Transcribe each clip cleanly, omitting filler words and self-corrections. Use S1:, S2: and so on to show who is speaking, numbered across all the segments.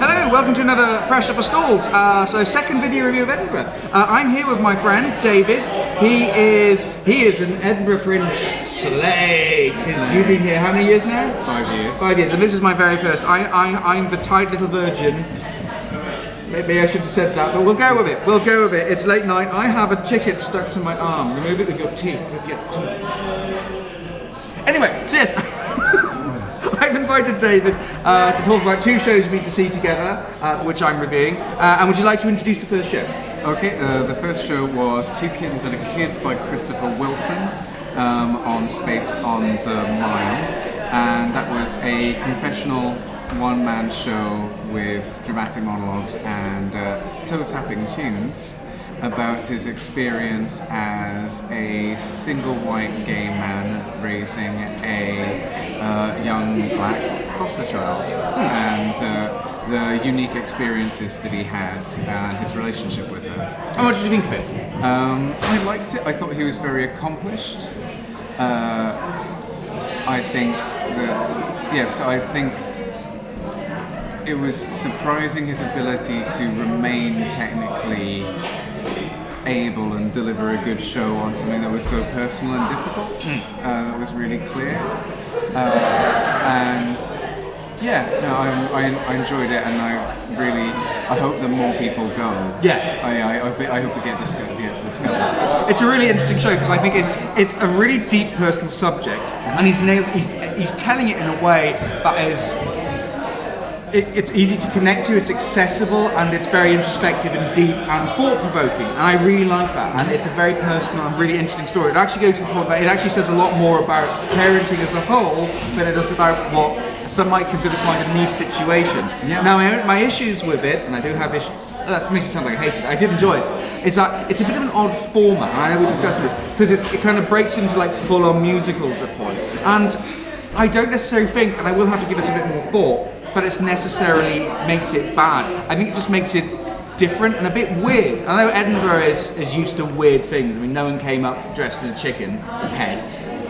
S1: Hello, welcome to another Fresh Up of Stalls. So second video review of Edinburgh. I'm here with my friend David. He is an Edinburgh Fringe slave. Because you've been here how many years now?
S2: 5 years.
S1: 5 years, and this is my very first. I'm the tight little virgin. Maybe I should have said that, but we'll go with it. We'll go with it. It's late night. I have a ticket stuck to my arm. Remove it with your teeth. Anyway, so yes. I've invited David to talk about two shows we need to see together, for which I'm reviewing. And would you like to introduce the first show?
S2: Okay, the first show was Two Kittens and a Kid by Christopher Wilson on Space on the Mile. And that was a confessional one-man show with dramatic monologues and toe-tapping tunes about his experience as a single white gay man raising a young black foster child, and the unique experiences that he had and his relationship with her.
S1: And what did you think of it?
S2: I liked it. I thought he was very accomplished. I think it was surprising his ability to remain technically able and deliver a good show on something that was so personal and difficult. That was really clear. And yeah, no, I enjoyed it, and I hope that more people go.
S1: Yeah.
S2: I hope it gets discovered.
S1: It's a really interesting show because I think it's a really deep personal subject, and he's telling it in a way that is. It's easy to connect to, it's accessible, and it's very introspective and deep and thought-provoking, and I really like that, and it's a very personal and really interesting story. It actually goes to the point that it actually says a lot more about parenting as a whole than it does about what some might consider quite a niche situation.
S2: Yeah.
S1: Now, my issues with it, and I do have issues, that makes it sound like I hate it, I did enjoy it, is that it's a bit of an odd format, and I know we discussed this, because it kind of breaks into like full-on musicals at point, and I don't necessarily think, and I will have to give this a bit more thought, but it necessarily makes it bad. I think it just makes it different and a bit weird. I know Edinburgh is used to weird things. I mean, no one came up dressed in a chicken head,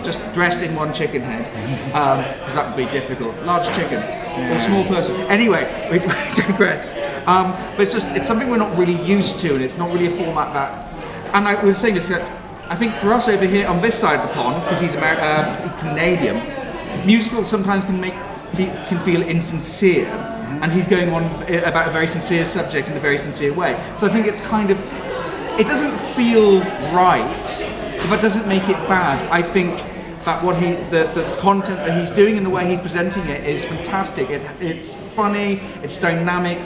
S1: just dressed in one chicken head, because that would be difficult. Large chicken, or small person. Anyway, we digress. But it's something we're not really used to, and it's not really a format that. And I was saying this, that I think for us over here on this side of the pond, because he's Canadian, musicals sometimes can feel insincere, and he's going on about a very sincere subject in a very sincere way. So I think it's kind of, it doesn't feel right, but doesn't make it bad. I think that the content that he's doing and the way he's presenting it is fantastic. It's funny, it's dynamic,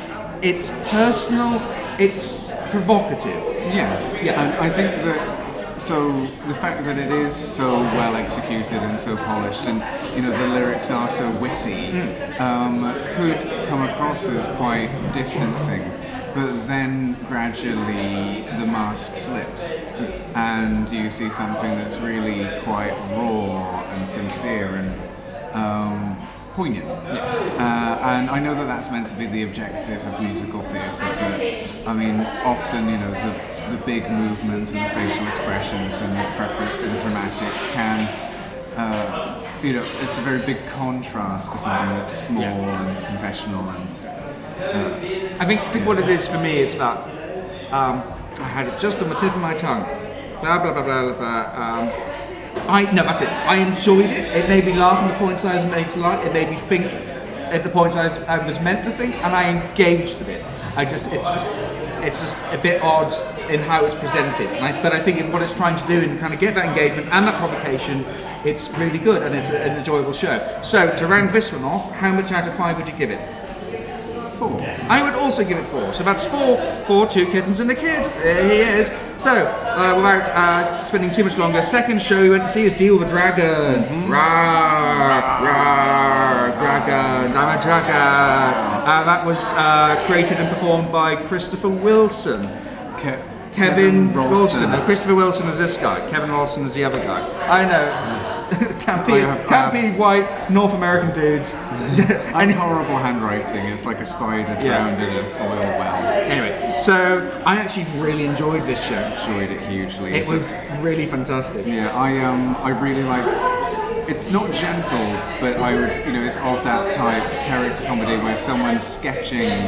S1: it's personal, it's provocative.
S2: Yeah. And I think that. So the fact that it is so well executed and so polished, and the lyrics are so witty, could come across as quite distancing. But then gradually the mask slips, and you see something that's really quite raw and sincere and poignant. And I know that that's meant to be the objective of musical theatre, but I mean, often the big movements and the facial expressions and the preference for the dramatic can, it's a very big contrast to something that's small and confessional. And
S1: I think what it is for me is that I had it just on the tip of my tongue. Blah blah blah blah blah. That's it. I enjoyed it. It made me laugh at the points I was made to like. It made me think at the points I was meant to think, and I engaged with it. It's just a bit odd in how it's presented, but I think in what it's trying to do and kind of get that engagement and that provocation, it's really good, and it's an enjoyable show. So to round this one off, how much out of 5 would you give it?
S2: 4.
S1: I would also give it 4. So that's 4 for Two Kittens and a Kid. There he is. So without spending too much longer, second show we went to see is Deal with a Dragon. Rawr, rawr, dragon, I'm a dragon. That was created and performed by Christopher Wilson. Kevin Ralston. No, Christopher Wilson is this guy. Kevin Ralston is the other guy. I know. Can't be white North American dudes.
S2: And horrible handwriting. It's like a spider drowned in a foil well.
S1: Anyway, so I actually really enjoyed this show.
S2: Enjoyed it hugely.
S1: It was really fantastic.
S2: Yeah, I really like it's not gentle, but I would, it's of that type character comedy where someone's sketching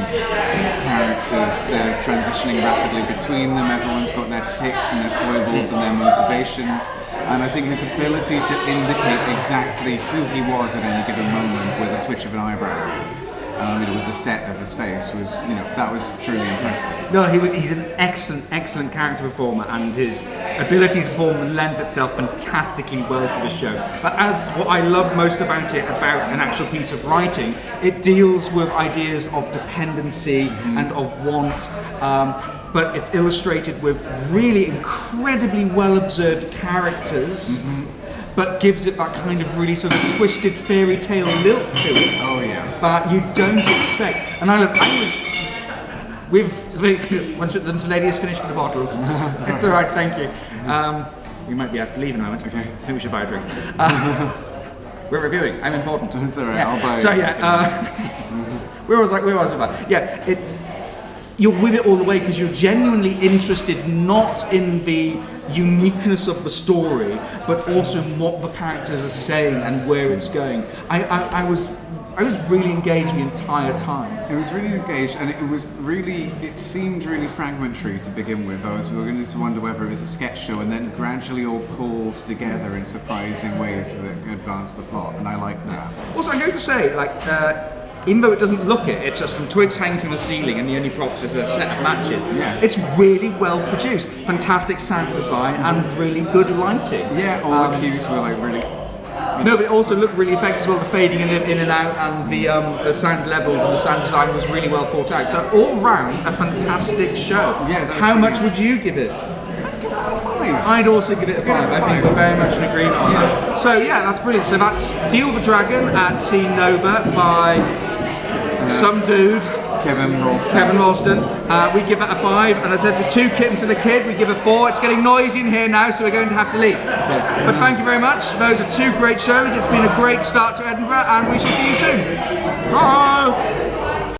S2: characters, they're transitioning rapidly between them, everyone's got their tics and their foibles and their motivations, and I think his ability to indicate exactly who he was at any given moment with a twitch of an eyebrow, with the set of his face was, that was truly impressive.
S1: No, he's an excellent character performer, and his ability to perform lends itself fantastically well to the show. But as what I love most about it, about an actual piece of writing, it deals with ideas of dependency and of want, but it's illustrated with really incredibly well observed characters. But gives it that kind of really sort of twisted fairy tale lilt to it.
S2: Oh yeah.
S1: But you don't expect. And I was with once the lady has finished with the bottles. It's all right, thank you. We might be asked to leave in a moment.
S2: Okay.
S1: I think we should buy a drink. We're reviewing. I'm important.
S2: It's all right.
S1: Yeah.
S2: I'll buy.
S1: So yeah. Where was I about? Yeah, it's. You're with it all the way because you're genuinely interested not in the uniqueness of the story, but also in what the characters are saying and where it's going. I was really engaged the entire time.
S2: It was really engaged, and it seemed really fragmentary to begin with. I was beginning to wonder whether it was a sketch show, and then gradually all pulls together in surprising ways that advance the plot, and I like that.
S1: Also, I'm going to say, even though it doesn't look it, it's just some twigs hanging from the ceiling and the only props is a set of matches.
S2: Yeah.
S1: It's really well produced, fantastic sound design and really good lighting.
S2: Yeah, all the cues were really...
S1: No, but it also looked really effective as well, the fading in and out and the sound levels and the sound design was really well thought out. So all round, a fantastic show.
S2: Yeah,
S1: how much would you give it?
S2: I'd give it a 5.
S1: I'd also give it a 5. I think we're very much in agreement on that. So yeah, that's brilliant. So that's Deal the Dragon at Sea Nova by some dude,
S2: Kevin
S1: Ralston. We give that a 5, and I said with 2 kittens and a kid, we give a 4. It's getting noisy in here now, so we're going to have to leave. But thank you very much. Those are 2 great shows. It's been a great start to Edinburgh, and we shall see you soon. Bye.